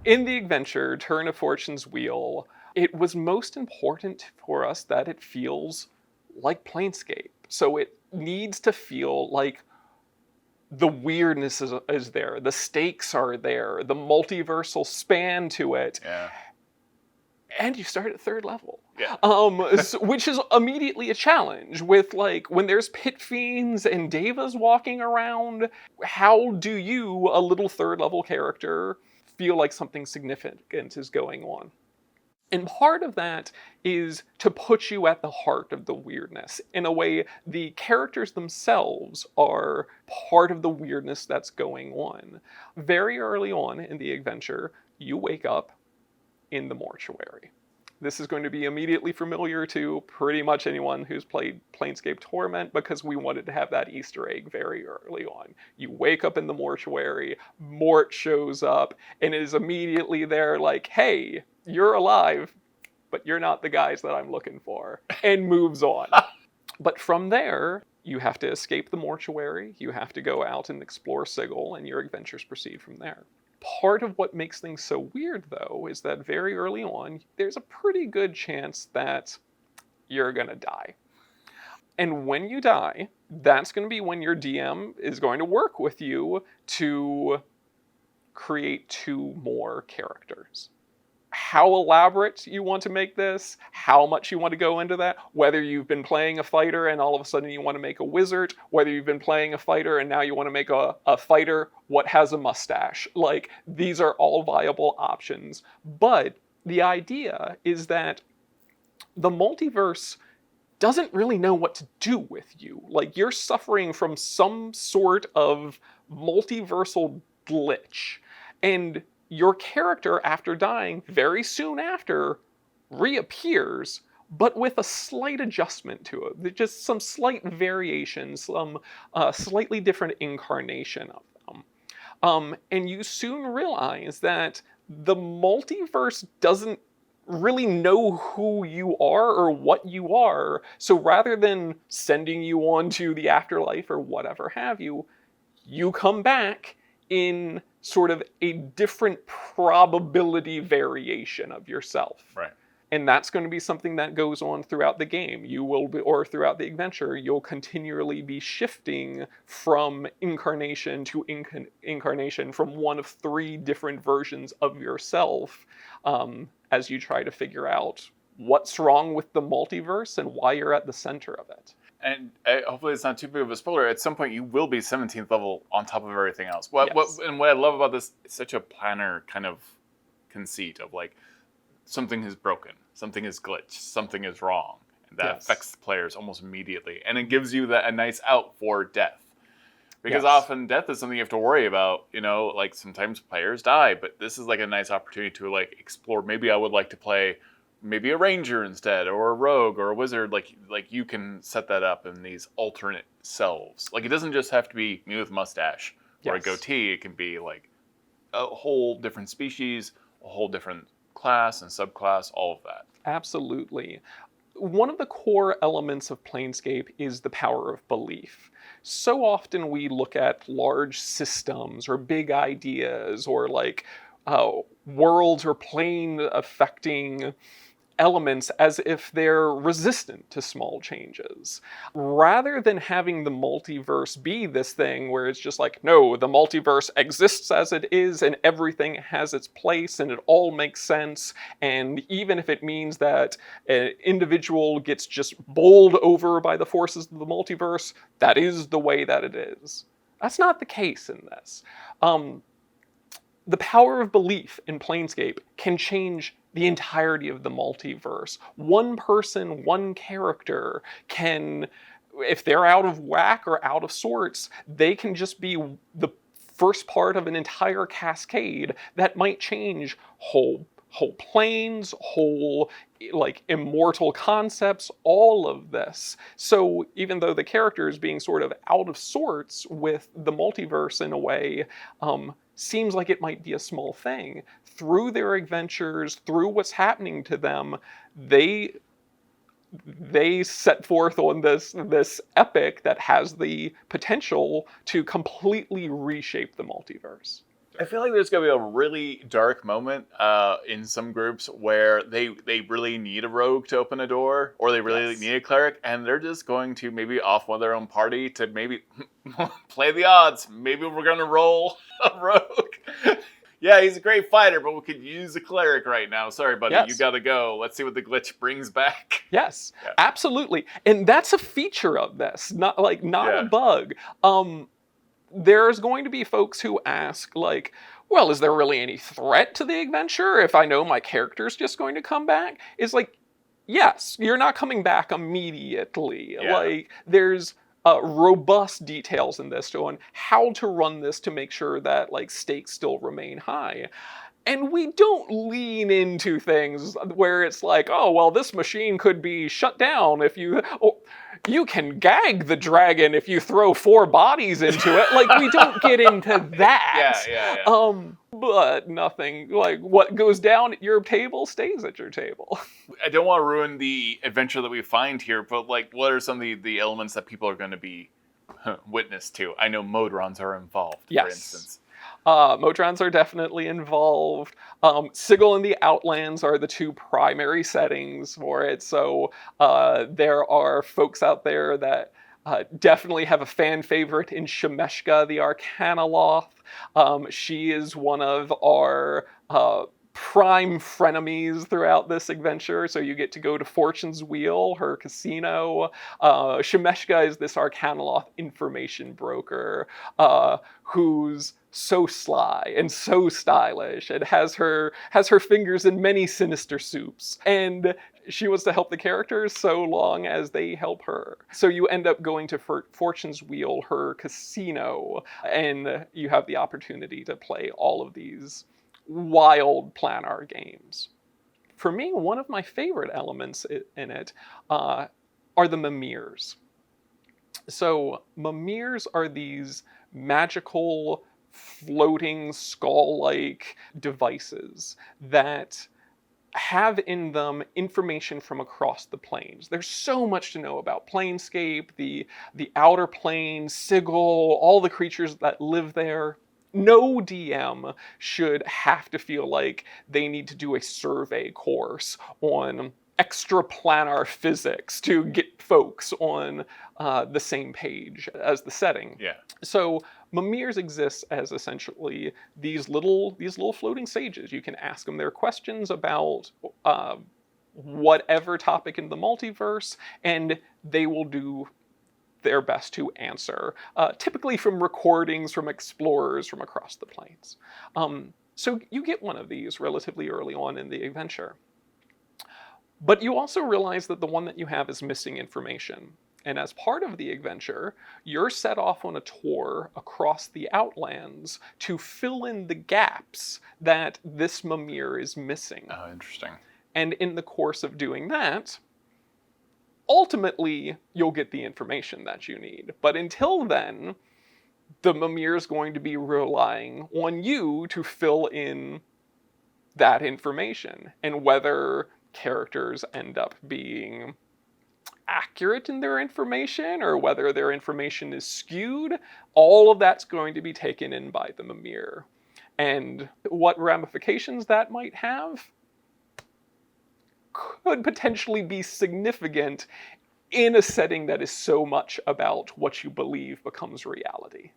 In the adventure, Turn of Fortune's Wheel, it was most important for us that it feels like Planescape. So it needs to feel like the weirdness is there, the stakes are there, the multiversal span to it. Yeah. And you start at 3rd level. Yeah. Which is immediately a challenge with, like, when there's pit fiends and devas walking around, how do you, a little 3rd level character, feel like something significant is going on? And part of that is to put you at the heart of the weirdness. In a way, the characters themselves are part of the weirdness that's going on. Very early on in the adventure, you wake up in the mortuary. This is going to be immediately familiar to pretty much anyone who's played Planescape Torment, because we wanted to have that Easter egg very early on. You wake up in the mortuary, Mort shows up, and is immediately there like, hey, you're alive, but you're not the guys that I'm looking for, and moves on. But from there, you have to escape the mortuary, you have to go out and explore Sigil, and your adventures proceed from there. Part of what makes things so weird, though, is that very early on, there's a pretty good chance that you're gonna die. And when you die, that's gonna be when your DM is going to work with you to create 2 more characters. How elaborate you want to make this, how much you want to go into that, whether you've been playing a fighter and all of a sudden you want to make a wizard, whether you've been playing a fighter and now you want to make a fighter what has a mustache. Like, these are all viable options. But the idea is that the multiverse doesn't really know what to do with you. Like, you're suffering from some sort of multiversal glitch. And your character, after dying, very soon after, reappears, but with a slight adjustment to it. Just some slight variations, some slightly different incarnation of them. And you soon realize that the multiverse doesn't really know who you are or what you are. So rather than sending you on to the afterlife or whatever have you, you come back in sort of a different probability variation of yourself. Right. And that's going to be something that goes on throughout the game. You will be, or throughout the adventure, you'll continually be shifting from incarnation to incarnation, from one of 3 different versions of yourself, as you try to figure out what's wrong with the multiverse and why you're at the center of it. And hopefully it's not too big of a spoiler. At some point, you will be 17th level on top of everything else. Yes. And what I love about this, it's such a Planar kind of conceit of, like, something is broken, something is glitched, something is wrong. And that affects the players almost immediately. And it gives you a nice out for death. Because often death is something you have to worry about. You know, like, sometimes players die, but this is like a nice opportunity to, like, explore. Maybe I would like to play maybe a ranger instead, or a rogue, or a wizard. Like you can set that up in these alternate selves. Like, it doesn't just have to be me with a mustache or a goatee. It can be like a whole different species, a whole different class and subclass, all of that. Absolutely. One of the core elements of Planescape is the power of belief. So often we look at large systems or big ideas or like worlds or plane affecting elements as if they're resistant to small changes. Rather than having the multiverse be this thing where it's just like, no, the multiverse exists as it is and everything has its place and it all makes sense, and even if it means that an individual gets just bowled over by the forces of the multiverse, that is the way that it is. That's not the case in this. The power of belief in Planescape can change the entirety of the multiverse. One person, one character can, if they're out of whack or out of sorts, they can just be the first part of an entire cascade that might change whole planes, whole like immortal concepts, all of this. So even though the character is being sort of out of sorts with the multiverse in a way, seems like it might be a small thing, through their adventures, through what's happening to them, they set forth on this epic that has the potential to completely reshape the multiverse. I feel like there's going to be a really dark moment in some groups where they really need a rogue to open a door, or they really need a cleric, and they're just going to maybe off one of their own party to maybe play the odds. Maybe we're going to roll a rogue. Yeah, he's a great fighter, but we could use a cleric right now. Sorry, buddy, you got to go. Let's see what the glitch brings back. Yes, absolutely. And that's a feature of this, not a bug. There's going to be folks who ask, like, well, is there really any threat to the adventure if I know my character's just going to come back? It's like, yes, you're not coming back immediately. Yeah. Like, there's robust details in this on how to run this to make sure that, like, stakes still remain high. And we don't lean into things where it's like, oh, well, this machine could be shut down if you... Oh, you can gag the dragon if you throw 4 bodies into it. Like, we don't get into that. Yeah. But nothing, like, what goes down at your table stays at your table. I don't want to ruin the adventure that we find here, but, like, what are some of the elements that people are going to be witness to? I know Modrons are involved, for instance. Modrons are definitely involved. Sigil and the Outlands are the 2 primary settings for it. So there are folks out there that definitely have a fan favorite in Shemeshka, the Arcanoloth. She is one of our prime frenemies throughout this adventure, so you get to go to Fortune's Wheel, her casino. Shemeshka is this Arcanoloth information broker who's so sly and so stylish and has her fingers in many sinister soups. And she wants to help the characters so long as they help her. So you end up going to Fortune's Wheel, her casino, and you have the opportunity to play all of these wild Planar games. For me, one of my favorite elements in it are the Mimirs. So Mimirs are these magical, floating, skull-like devices that have in them information from across the planes. There's so much to know about Planescape, the outer planes, Sigil, all the creatures that live there. No DM should have to feel like they need to do a survey course on extraplanar physics to get folks on the same page as the setting. Yeah. So Mimirs exist as essentially these little floating sages. You can ask them their questions about whatever topic in the multiverse, and they will do their best to answer, typically from recordings from explorers from across the planes. So you get one of these relatively early on in the adventure. But you also realize that the one that you have is missing information. And as part of the adventure, you're set off on a tour across the Outlands to fill in the gaps that this Mimir is missing. Oh, interesting. And in the course of doing that, ultimately, you'll get the information that you need. But until then, the Mimir is going to be relying on you to fill in that information. And whether characters end up being accurate in their information or whether their information is skewed, all of that's going to be taken in by the Mimir. And what ramifications that might have could potentially be significant in a setting that is so much about what you believe becomes reality.